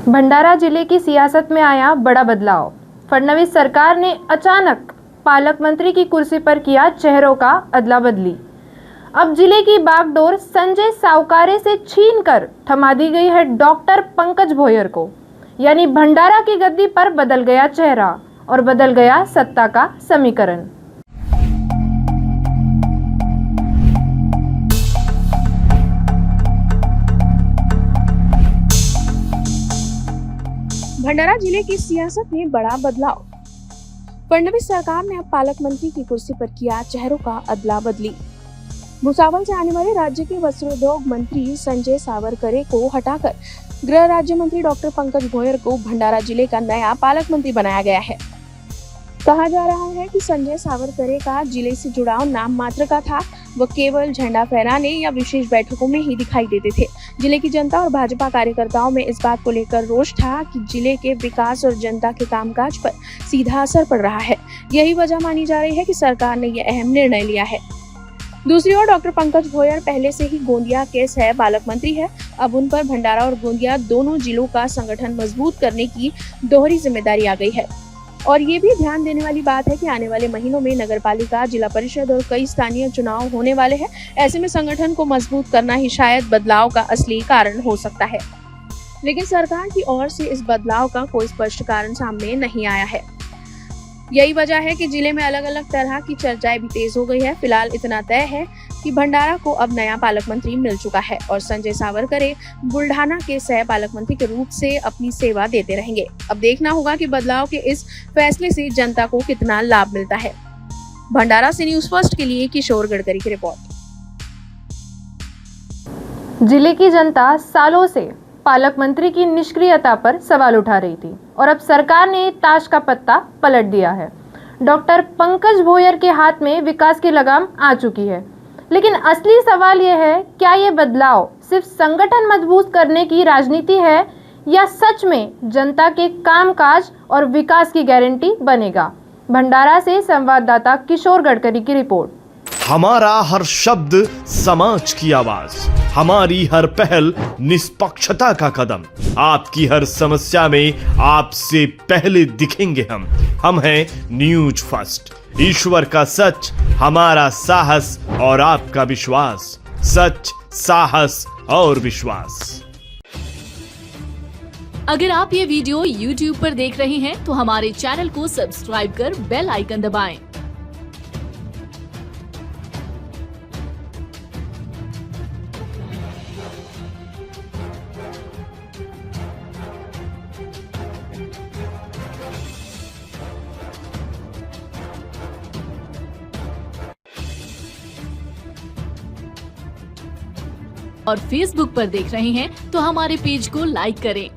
भंडारा जिले की सियासत में आया बड़ा बदलाव। फडणवीस सरकार ने अचानक पालक मंत्री की कुर्सी पर किया चेहरों का अदला बदली। अब जिले की बागडोर संजय सावकारे से छीनकर थमा दी गई है डॉक्टर पंकज भोयर को। यानी भंडारा की गद्दी पर बदल गया चेहरा और बदल गया सत्ता का समीकरण। भंडारा जिले की सियासत में बड़ा बदलाव। फडणवीस सरकार ने अब पालक मंत्री की कुर्सी पर किया चेहरों का अदला बदली। भुसावल से आने वाले राज्य के वस्त्रोद्योग मंत्री संजय सावरकरे को हटाकर गृह राज्य मंत्री डॉक्टर पंकज भोयर को भंडारा जिले का नया पालक मंत्री बनाया गया है। कहा जा रहा है कि संजय सावरकरे का जिले से जुड़ाव नाम मात्र का था। वो केवल झंडा फहराने या विशेष बैठकों में ही दिखाई देते थे। जिले की जनता और भाजपा कार्यकर्ताओं में इस बात को लेकर रोष था कि जिले के विकास और जनता के कामकाज पर सीधा असर पड़ रहा है। यही वजह मानी जा रही है कि सरकार ने यह अहम निर्णय लिया है। दूसरी ओर डॉक्टर पंकज भोयर पहले से ही गोंदिया के सह पालक मंत्री है। अब उन पर भंडारा और गोंदिया दोनों जिलों का संगठन मजबूत करने की दोहरी जिम्मेदारी आ गई है। और ये भी ध्यान देने वाली बात है कि आने वाले महीनों में नगरपालिका, जिला परिषद और कई स्थानीय चुनाव होने वाले हैं। ऐसे में संगठन को मजबूत करना ही शायद बदलाव का असली कारण हो सकता है। लेकिन सरकार की ओर से इस बदलाव का कोई स्पष्ट कारण सामने नहीं आया है। यही वजह है कि जिले में अलग अलग तरह की चर्चाएं भी तेज हो गई है। फिलहाल इतना तय है कि भंडारा को अब नया पालक मंत्री मिल चुका है और संजय सावरकरे बुल्ढाना के सह पालक मंत्री के रूप से अपनी सेवा देते रहेंगे। अब देखना होगा कि बदलाव के इस फैसले से जनता को कितना लाभ मिलता है। भंडारा से न्यूज़ फर्स्ट के लिए किशोर गडकरी की रिपोर्ट। जिले की जनता सालों से पालक मंत्री की निष्क्रियता पर सवाल उठा रही थी और अब सरकार ने ताश का पत्ता पलट दिया है। डॉक्टर पंकज भोयर के हाथ में विकास की लगाम आ चुकी है। लेकिन असली सवाल यह है, क्या ये बदलाव सिर्फ संगठन मजबूत करने की राजनीति है या सच में जनता के कामकाज और विकास की गारंटी बनेगा? भंडारा से संवाददाता किशोर गडकरी की रिपोर्ट। हमारा हर शब्द समाज की आवाज, हमारी हर पहल निष्पक्षता का कदम। आपकी हर समस्या में आपसे पहले दिखेंगे हम हैं न्यूज फर्स्ट। ईश्वर का सच, हमारा साहस और आपका विश्वास। सच, साहस और विश्वास। अगर आप ये वीडियो YouTube पर देख रहे हैं तो हमारे चैनल को सब्सक्राइब कर बेल आइकन दबाएं। और Facebook पर देख रहे हैं तो हमारे पेज को लाइक करें।